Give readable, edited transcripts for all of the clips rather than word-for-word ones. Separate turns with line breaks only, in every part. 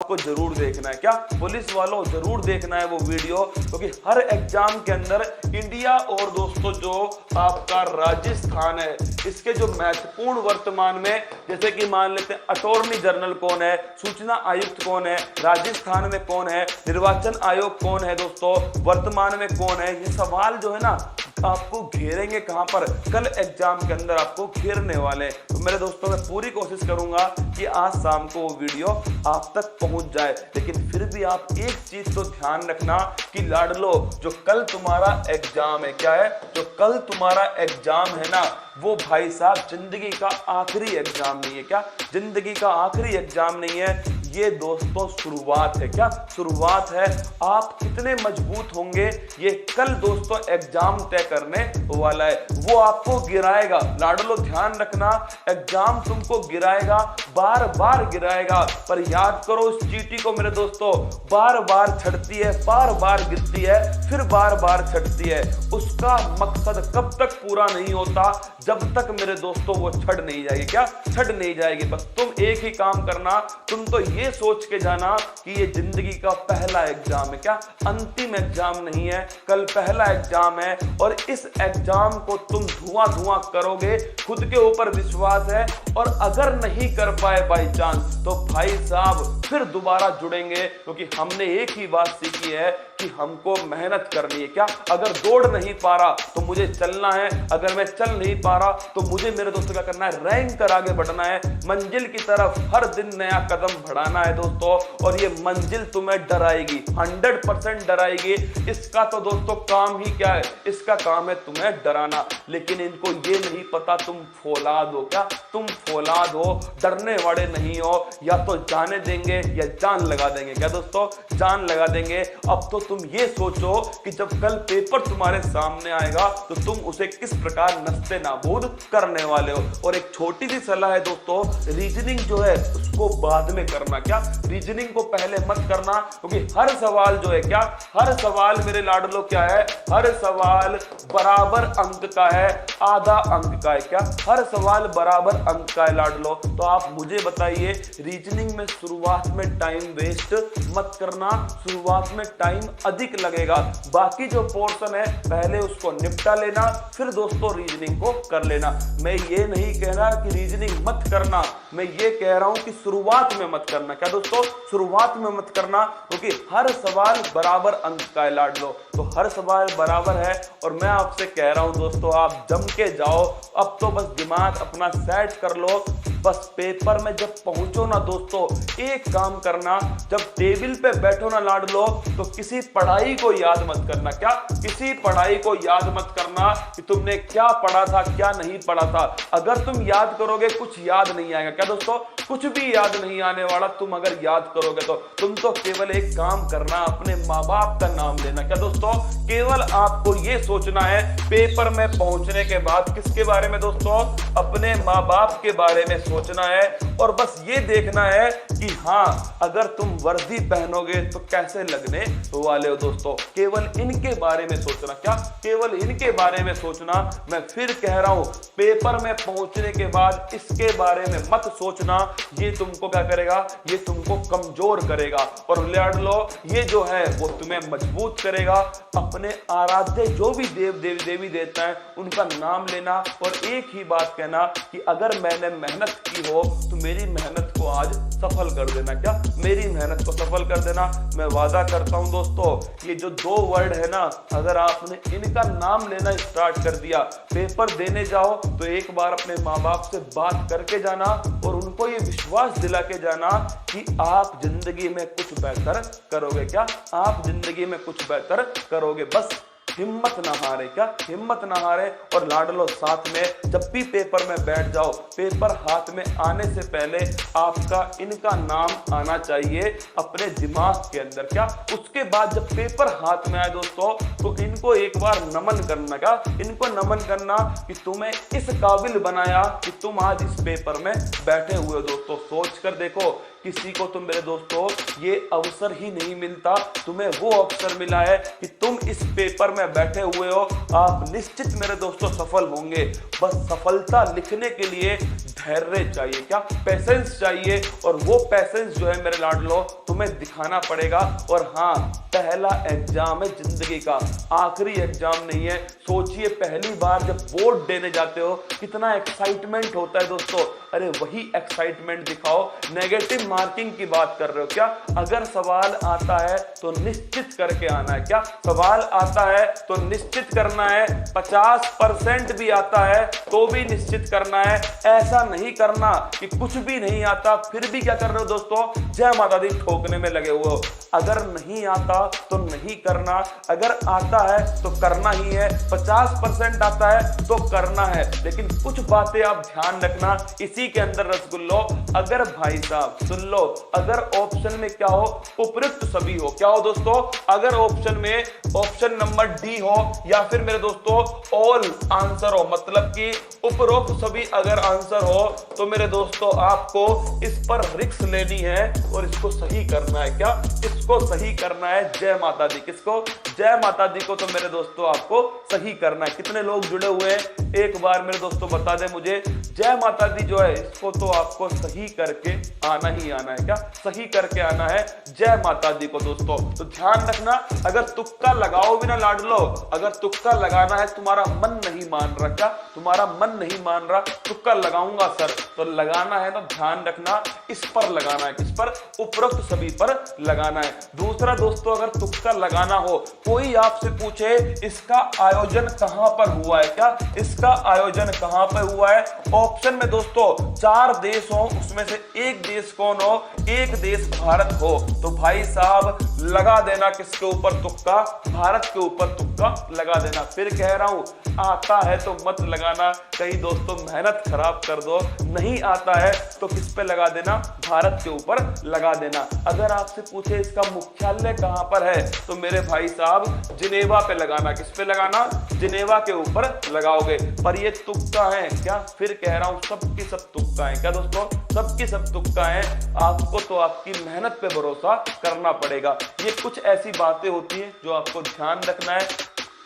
आपको जरूर देखना है। क्या पुलिस वालों, जरूर देखना है वो वीडियो, क्योंकि हर एग्जाम के अंदर इंडिया और दोस्तों जो आपका राजस्थान है, इसके जो महत्वपूर्ण वर्तमान में, जैसे कि मान लेते हैं अटॉर्नी जनरल कौन है, सूचना आयुक्त कौन है, राजस्थान में कौन है, निर्वाचन आयोग कौन है दोस्तों, वर्तमान में कौन है, ये सवाल जो है ना आपको घेरेंगे कहां पर, कल एग्जाम के अंदर आपको घेरने वाले। तो मेरे दोस्तों मैं पूरी कोशिश करूंगा कि आज शाम को वो वीडियो आप तक पहुंच जाए, लेकिन फिर भी आप एक चीज तो ध्यान रखना कि लाडलो, जो कल तुम्हारा एग्जाम है, क्या है, जो कल तुम्हारा एग्जाम है ना, वो भाई साहब जिंदगी का आखिरी एग्जाम नहीं है। क्या जिंदगी का आखिरी एग्जाम नहीं है, ये दोस्तों शुरुआत है। क्या शुरुआत है। आप कितने मजबूत होंगे ये कल दोस्तों एग्जाम तय करने वाला है, वो आपको गिराएगा। लाडलो ध्यान रखना, एग्जाम तुमको गिराएगा, बार बार गिराएगा, पर याद करो उस चींटी को मेरे दोस्तों, बार बार छड़ती है, बार बार गिरती है, फिर बार बार छड़ती है। उसका मकसद कब तक पूरा नहीं होता, जब तक मेरे दोस्तों वो छड़ नहीं जाएगी। क्या छड़ नहीं जाएगी। बस तुम एक ही काम करना, तुम तो ये सोच के जाना कि ये जिंदगी का पहला एग्जाम है। क्या अंतिम एग्जाम नहीं है, कल पहला एग्जाम है, और इस एग्जाम को तुम धुआं धुआं करोगे, खुद के ऊपर विश्वास है। और अगर नहीं कर पाए बाई चांस, तो भाई साहब फिर दोबारा जुड़ेंगे, क्योंकि हमने एक ही बात सीखी है कि हमको मेहनत करनी है। क्या अगर दौड़ नहीं पा रहा तो मुझे चलना है, अगर मैं चल नहीं पा रहा तो मुझे मेरे दोस्तों क्या करना है, रैंक कर आगे बढ़ना है, मंजिल की तरफ हर दिन नया कदम बढ़ाना है दोस्तों। और ये मंजिल तुम्हें डराएगी, 100% डराएगी। इसका तो दोस्तों काम ही क्या है, इसका काम है तुम्हें डराना। लेकिन इनको ये नहीं पता तुम फौलाद हो। क्या तुम फौलाद हो, डरने वाले नहीं हो, या तो जाने देंगे या जान लगा देंगे। क्या दोस्तों, जान लगा देंगे। अब तो तुम ये सोचो कि जब कल पेपर तुम्हारे सामने आएगा तो तुम उसे किस प्रकार नस्ते नाबूद करने वाले हो। और एक छोटी सी सलाह है दोस्तों, रीजनिंग जो है उसको बाद में करना। क्या रीजनिंग को पहले मत करना, क्योंकि हर सवाल जो है, क्या हर सवाल मेरे लाडलो क्या है, हर सवाल बराबर अंक का है, आधा अंक का है। क्या हर सवाल बराबर अंक का है लाडलो। तो आप मुझे बताइए, रीजनिंग में शुरुआत में टाइम वेस्ट मत करना, शुरुआत में टाइम अधिक लगेगा, बाकी जो पोर्शन है पहले उसको निपटा लेना, फिर दोस्तों रीजनिंग को कर लेना। मैं ये नहीं कह रहा कि रीजनिंग मत करना, मैं ये कह रहा हूं कि शुरुआत में मत करना। क्या दोस्तों, शुरुआत में मत करना, क्योंकि हर सवाल बराबर अंक का है लाडलो। तो हर सवाल बराबर है, और मैं आपसे कह रहा हूं दोस्तों, आप जम के जाओ। अब तो बस दिमाग अपना सेट कर लो। बस पेपर में जब पहुंचो ना दोस्तों, एक काम करना, जब टेबल पे बैठो ना लाडलो, तो किसी पढ़ाई को याद मत करना। क्या किसी पढ़ाई को याद मत करना कि तुमने क्या पढ़ा था, क्या नहीं पढ़ा था। अगर तुम याद करोगे कुछ याद नहीं आएगा। क्या दोस्तों, कुछ भी याद नहीं आने वाला। तुम अगर याद करोगे तो तुम तो केवल एक काम करना, अपने माँ बाप का नाम लेना। क्या दोस्तों, केवल आपको ये सोचना है पेपर में पहुंचने के बाद किसके बारे में दोस्तों, अपने माँ बाप के बारे में सोचना है। और बस ये देखना है कि हाँ, अगर तुम वर्दी पहनोगे तो कैसे लगने वाले हो दोस्तों। केवल इनके बारे में सोचना। क्या केवल इनके बारे में सोचना। मैं फिर कह रहा हूं, पेपर में पहुंचने के बाद इसके बारे में मत सोचना। ये तुमको क्या करेगा, ये तुमको कमजोर करेगा। और लाडलो, ये जो है वो तुम्हें मजबूत करेगा। अपने आराध्य जो भी देवी देवता है उनका नाम लेना, और एक ही बात कहना कि अगर मैंने मेहनत की हो तो मेरी मेहनत को आज सफल कर देना। क्या मेरी मेहनत को सफल कर देना। मैं वादा करता हूं दोस्तों, ये जो 2 वर्ड है ना, अगर आपने इनका नाम लेना स्टार्ट कर दिया, पेपर देने जाओ तो एक बार अपने माँ बाप से बात करके जाना, और उनको ये विश्वास दिला के जाना कि आप जिंदगी में कुछ बेहतर करोगे। क्या आप जिंदगी में कुछ बेहतर करोगे। बस हिम्मत ना हारे। क्या हिम्मत ना हारे। और लाडलो, साथ में जब भी पेपर में बैठ जाओ, पेपर हाथ में आने से पहले आपका इनका नाम आना चाहिए अपने दिमाग के अंदर। क्या उसके बाद जब पेपर हाथ में आए दोस्तों, तो इनको एक बार नमन करना। क्या इनको नमन करना कि तुम्हें इस काबिल बनाया कि तुम आज इस पेपर में बैठे हुए हो दोस्तों। सोच कर देखो, किसी को तुम मेरे दोस्तों ये अवसर ही नहीं मिलता, तुम्हें वो अवसर मिला है कि तुम इस पेपर में बैठे हुए हो। आप निश्चित मेरे दोस्तों सफल होंगे। बस सफलता लिखने के लिए धैर्य चाहिए, क्या पेशेंस चाहिए। और वो पेशेंस जो है मेरे लाडलो तुम्हें दिखाना पड़ेगा। और हाँ, पहला एग्जाम है जिंदगी का, आखिरी एग्जाम नहीं है। सोचिए पहली बार जब बोर्ड देने जाते हो कितना एक्साइटमेंट होता है दोस्तों। अरे वही एक्साइटमेंट दिखाओ। नेगेटिव मार्किंग की बात कर रहे हो क्या? अगर सवाल आता है तो निश्चित करके आना है। क्या सवाल आता है तो निश्चित करना है। 50% भी आता है तो भी निश्चित करना है। ऐसा नहीं करना कि कुछ भी नहीं आता फिर भी क्या कर रहे हो दोस्तों, जय माता दी ठोकने में लगे हुए हो। अगर नहीं आता तो नहीं करना, अगर आता है तो करना ही है। 50% आता है तो करना है। लेकिन कुछ बातें आप ध्यान रखना इसी के अंदर रसगुल्लो। अगर भाई साहब सुन लो, अगर ऑप्शन में क्या हो, उपयुक्त सभी हो, क्या हो दोस्तों, अगर ऑप्शन में ऑप्शन नंबर डी हो या फिर मेरे दोस्तों ऑल आंसर हो, मतलब कि उपरोक्त सभी अगर आंसर हो, तो मेरे दोस्तों आपको इस पर रिस्क लेनी है और इसको सही करना है। क्या इसको सही करना है। जय माता दी। किसको? जय माता दी को तो मेरे दोस्तों आपको सही करना है। कितने लोग जुड़े हुए हैं एक बार मेरे दोस्तों बता दें मुझे। जय माता दी जो है इसको तो आपको सही करके आना ही आना है। क्या सही करके आना है जय माता दी को दोस्तों। तो ध्यान रखना, अगर तुक्का लगाओ भी ना लाडलो, अगर तुक्का लगाना है, तुम्हारा मन नहीं मान रहा, क्या तुम्हारा मन नहीं मान रहा, तुक्का लगाऊंगा सर, तो लगाना है ना, ध्यान रखना इस पर लगाना है। किस पर? उपरोक्त सभी पर लगाना है। दूसरा दोस्तों, अगर तुक्का लगाना हो, कोई आपसे पूछे इसका आयोजन कहां पर हुआ है, क्या इसका आयोजन कहां पर हुआ है, ऑप्शन में दोस्तों 4 देश हो, उसमें से एक देश कौन हो, एक देश भारत हो, तो भाई साहब लगा देना किसके ऊपर तुक्का, भारत के ऊपर तुक्का लगा देना। फिर कह रहा हूं, आता है तो मत लगाना, कहीं दोस्तों मेहनत खराब कर दो। नहीं आता है तो किस पे लगा देना, भारत के ऊपर लगा देना। अगर आपसे पूछे इसका मुख्यालय कहां पर है, तो मेरे भाई साहब जिनेवा पे लगाना। किस पे लगाना? जिनेवा के ऊपर लगाओगे। पर ये तुक्का है क्या? फिर कह रहा हूं सबकी सब तुक्का है। क्या दोस्तों? सबकी सब तुक्का है। आपको तो आपकी मेहनत पे भरोसा करना पड़ेगा। ये कुछ ऐसी बातें होती हैं जो आपको ध्यान रखना है।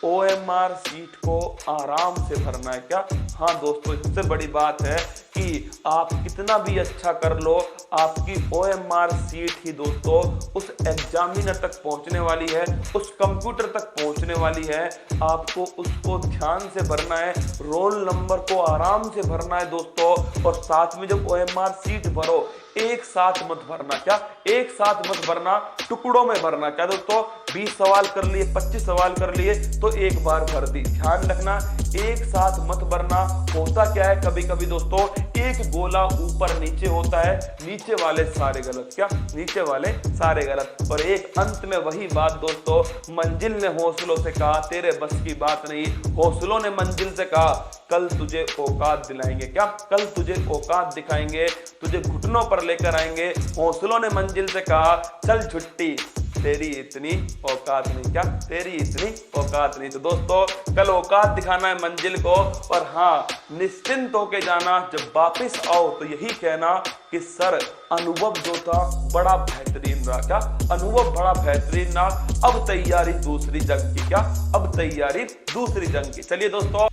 OMR सीट को आराम से भरना है। क्या? हाँ दोस्तों, इससे बड़ी बात है कि आप कितना भी अच्छा कर लो, आपकी OMR सीट ही दोस्तों उस एग्जामिनर तक पहुंचने वाली है, उस कंप्यूटर तक पहुंचने वाली है। आपको उसको ध्यान से भरना है, रोल नंबर को आराम से भरना है दोस्तों। और साथ में जब OMR सीट भरो, एक साथ मत भरना। क्या? एक साथ मत भरना, टुकड़ों में भरना। क्या दोस्तों? 20 सवाल कर लिए, 25 सवाल कर लिए तो एक बार भर दी। ध्यान रखना, एक साथ मत भरना। होता क्या है कभी कभी दोस्तों, एक गोला ऊपर नीचे होता है, नीचे वाले सारे गलत। क्या? नीचे वाले सारे गलत। और एक अंत में वही बात दोस्तों, मंजिल ने हौसलों से कहा तेरे बस की बात नहीं, हौसलों ने मंजिल से कहा कल तुझे औकात दिलाएंगे। क्या? कल तुझे औकात दिखाएंगे, तुझे घुटनों पर लेकर आएंगे। हौसलों ने मंजिल से कहा चल छुट्टी, तेरी इतनी औकात नहीं। क्या? तेरी इतनी औकात नहीं। तो दोस्तों कल औकात दिखाना है मंजिल को। और हाँ, निश्चिंत होके जाना, जब वापस आओ तो यही कहना कि सर अनुभव जो था बड़ा बेहतरीन रहा। क्या? अनुभव बड़ा बेहतरीन रहा। अब तैयारी दूसरी जंग की। क्या? अब तैयारी दूसरी जंग की। चलिए दोस्तों।